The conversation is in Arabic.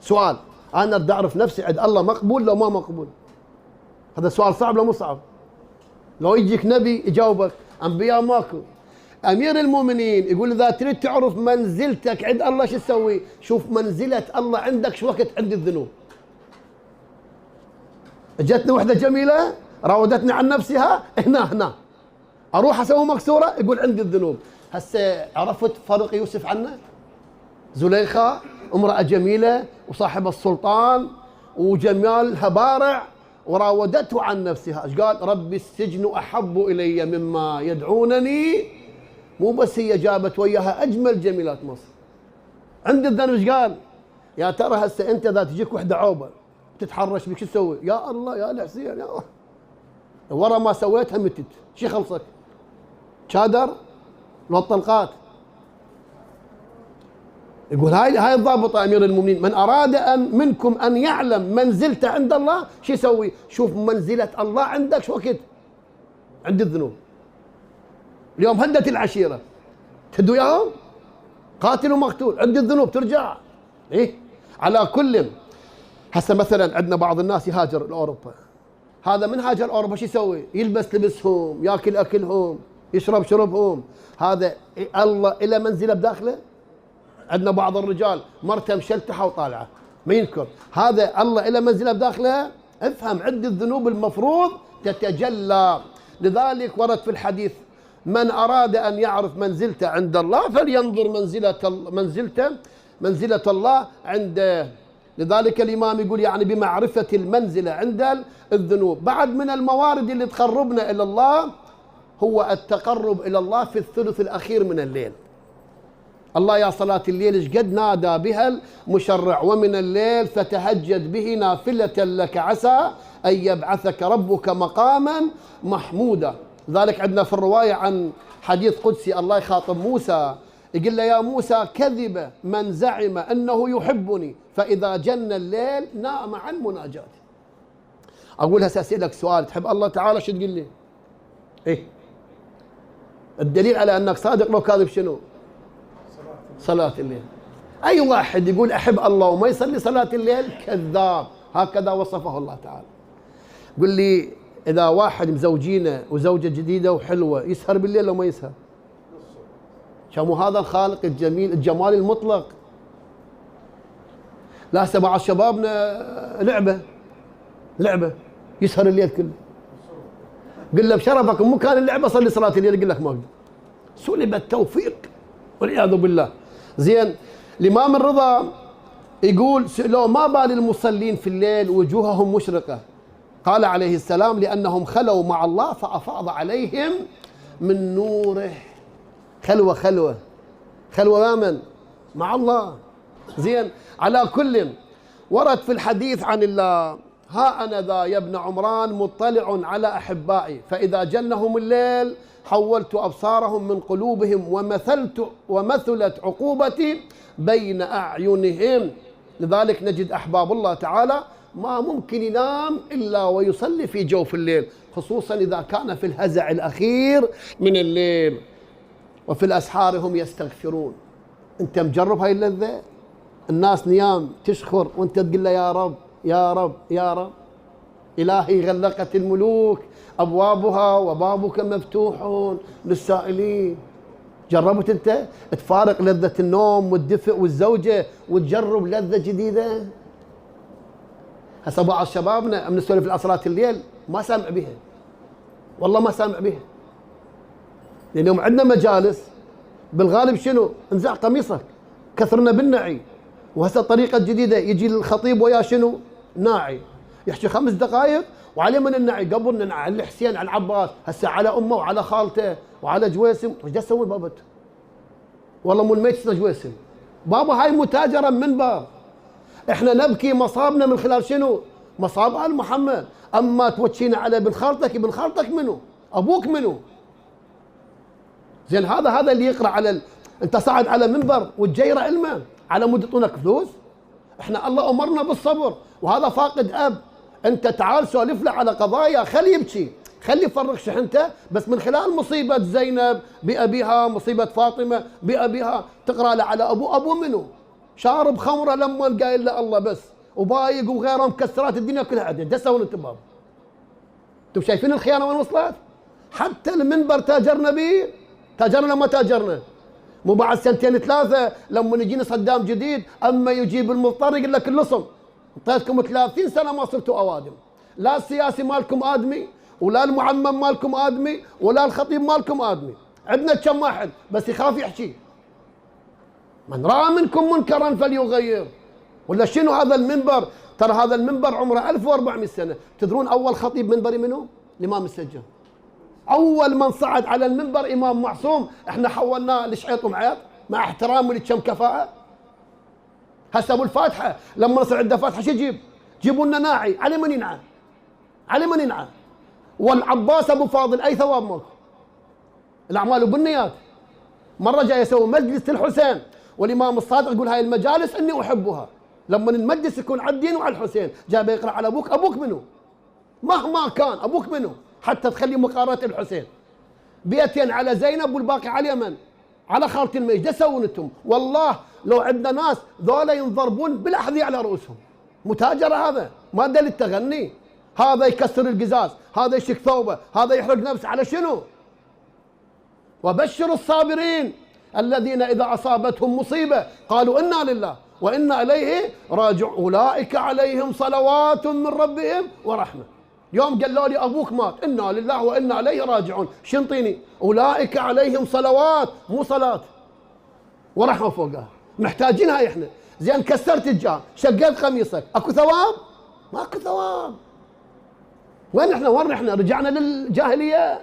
سؤال، انا اريد اعرف نفسي عند الله مقبول لو ما مقبول. هذا سؤال صعب لو مو صعب؟ لو يجيك نبي يجاوبك، انبياء ماكو. امير المؤمنين يقول اذا تريد تعرف منزلتك عند الله شو تسوي؟ شوف منزله الله عندك شو وقت عند الذنوب. جتني وحده جميله راودتني عن نفسها، هنا اروح اسوي مكسوره، يقول عندي الذنوب. هسه عرفت فرق يوسف عنه؟ زليخه امراه جميله وصاحبه السلطان وجمالها بارع، وراودته عن نفسها. ايش قال؟ ربي السجن احب الي مما يدعونني. مو بس هي جابت وياها اجمل جميلات مصر. عند الذنب ايش قال؟ يا ترى هسه انت اذا تجيك وحده عوبه تتحرش بك شو تسوي؟ يا الله يا الحسين يا الله. ورا ما سويتها متت، شو خلصك؟ شادر لو الطلقات. يقول هاي الضابطه امير المؤمنين، من اراد ان منكم ان يعلم منزلته عند الله شو يسوي؟ شوف منزله الله عندك شو وقت؟ عند الذنوب. اليوم هدت العشيره تهد وياهم؟ قاتل ومقتول، عند الذنوب ترجع. ايه على كل. هسه مثلا عندنا بعض الناس يهاجر لاوروبا. هذا من هاجر اوروبا شو يسوي؟ يلبس لبسهم، ياكل اكلهم، يشرب شربهم. هذا الله الى منزله بداخله. عندنا بعض الرجال مرته مشلتحه وطالعه ما ينكر، هذا الله الى منزله بداخله. افهم عد الذنوب المفروض تتجلى. لذلك ورد في الحديث من اراد ان يعرف منزلته عند الله فلينظر منزله الله عنده. لذلك الامام يقول يعني بمعرفه المنزله عند الذنوب. بعد من الموارد اللي تقربنا الى الله هو التقرب الى الله في الثلث الاخير من الليل. الله يا صلاة الليل ايش قد نادى بها المشرع، ومن الليل فتهجد به نافلة لك عسى أن يبعثك ربك مقاما محمودا. ذلك عندنا في الرواية عن حديث قدسي الله يخاطب موسى يقول له يا موسى كذب من زعم أنه يحبني فإذا جن الليل نام عن مناجاتي. أقول هسه أسألك سؤال، تحب الله تعالى شو تقول لي؟ إيه الدليل على أنك صادق لو كاذب شنو؟ صلاة الليل. أي واحد يقول أحب الله وما يصلي صلاة الليل كذاب. هكذا وصفه الله تعالى. قل لي إذا واحد مزوجينه وزوجة جديدة وحلوة يسهر بالليل لو ما يسهر؟ شامو هذا الخالق الجميل الجمال المطلق. لا هسه بعض شبابنا لعبة يسهر الليل كله. قل له بشرفك مو كان اللعبة صلي صلاة الليل، يقول لك ما أقدر. سلب التوفيق والعياذ بالله. زين الإمام الرضا يقول سئلوا ما بال المصلين في الليل وجوههم مشرقة؟ قال عليه السلام لأنهم خلوا مع الله فأفاض عليهم من نوره. خلوة من مع الله. زين على كل. ورد في الحديث عن الله ها أنا ذا يا ابن عمران مطلع على أحبائي فإذا جنهم الليل حولت أبصارهم من قلوبهم ومثلت عقوبتي بين أعينهم. لذلك نجد أحباب الله تعالى ما ممكن ينام إلا ويصلي في جوف الليل، خصوصا إذا كان في الهزع الأخير من الليل. وفي الأسحار هم يستغفرون. أنت مجرب هاي اللذة؟ الناس نيام تشخر وأنت تقول له يا رب يا رب يا رب. إلهي غلقت الملوك أبوابها وبابك مفتوح للسائلين. جربت أنت تفارق لذة النوم والدفء والزوجة وتجرب لذة جديدة؟ هسه بعض شبابنا من نسولف عن صلاة الليل ما سامع بها، والله ما سامع بها. لأنهم عندنا مجالس بالغالب شنو؟ انزع قميصك، كثرنا بالنعي. وهسه الطريقة الجديدة يجي الخطيب ويا شنو؟ ناعي، يحكي 5 دقائق وعليه من النعي. قبل ننعي على الحسين على العباس، هسه على امه وعلى خالته وعلى جويسم. ايش تسوي بابته؟ والله مو الميت جويسم بابا هاي متاجرة منبر. احنا نبكي مصابنا من خلال شنو؟ مصاب ال محمد. اما توجينا على ابن خالتك، ابن خالتك منو؟ ابوك منو؟ زين هذا اللي يقرا على انت صعد على منبر وتجير علمه على مود يعطونك فلوس؟ احنا الله امرنا بالصبر، وهذا فاقد اب. انت تعال سولف له على قضايا، خليه يبكي، خليه يفرغ شحنته، بس من خلال مصيبه زينب بابيها، مصيبه فاطمه بابيها، تقرا له على ابو منو؟ شارب خمره لما قايل له الله بس، وبايق وغيره مكسرات الدنيا كلها عدل. تسوون انتم باب؟ انتم شايفين الخيانه وين وصلت؟ حتى المنبر تاجرنا به، تاجرنا لما تاجرنا. مو بعد سنتين ثلاثه لما يجينا صدام جديد اما يجيب المضطر يقول لك اللصم. اعطيتكم 30 سنه ما صرتوا اوادم، لا السياسي مالكم ادمي، ولا المعمم مالكم ادمي، ولا الخطيب مالكم ادمي. عندنا كم واحد بس يخاف يحكي. من راى منكم منكرا فليغير. ولا شنو هذا المنبر؟ ترى هذا المنبر عمره 1400 سنه. تدرون اول خطيب منبري منو؟ الامام السجاد. اول من صعد على المنبر امام معصوم، احنا حولناه لشعيط ومعيط مع احترامي لكم كفاءه. هسه ابو الفاتحه لما نصير عنده فاتحه شو يجيب؟ جيبوا لنا ناعي، على من ينعى؟ على من ينعى؟ والعباس ابو فاضل اي ثواب ماكو؟ الاعمال بالنيات. مره جاي يسوي مجلس الحسين والامام الصادق يقول هاي المجالس اني احبها، لما المجلس يكون على الدين وعلى الحسين، جاي يقرا على ابوك. ابوك منو؟ مهما كان ابوك منو؟ حتى تخلي مقارنه الحسين. بيتين على زينب والباقي على اليمن، على خالة الميج. تسوون انتم؟ والله لو عندنا ناس ذولا ينضربون بالاحذيه على رؤوسهم. متاجره هذا، ما دليل التغني. هذا يكسر القزاز، هذا يشك ثوبه، هذا يحرق نفسه، على شنو؟ وبشر الصابرين الذين إذا أصابتهم مصيبة قالوا إنا لله وإنا إليه راجعون أولئك عليهم صلوات من ربهم ورحمة. يوم قالوا لي أبوك مات، إنا لله وإنا إليه راجعون، شنطيني أولئك عليهم صلوات، مو صلاة، ورحمة فوقها. محتاجينها إحنا. زين كسرت الجام، شقيت قميصك، أكو ثواب؟ ماكو ثواب. وين إحنا؟ وين إحنا؟ رجعنا للجاهلية.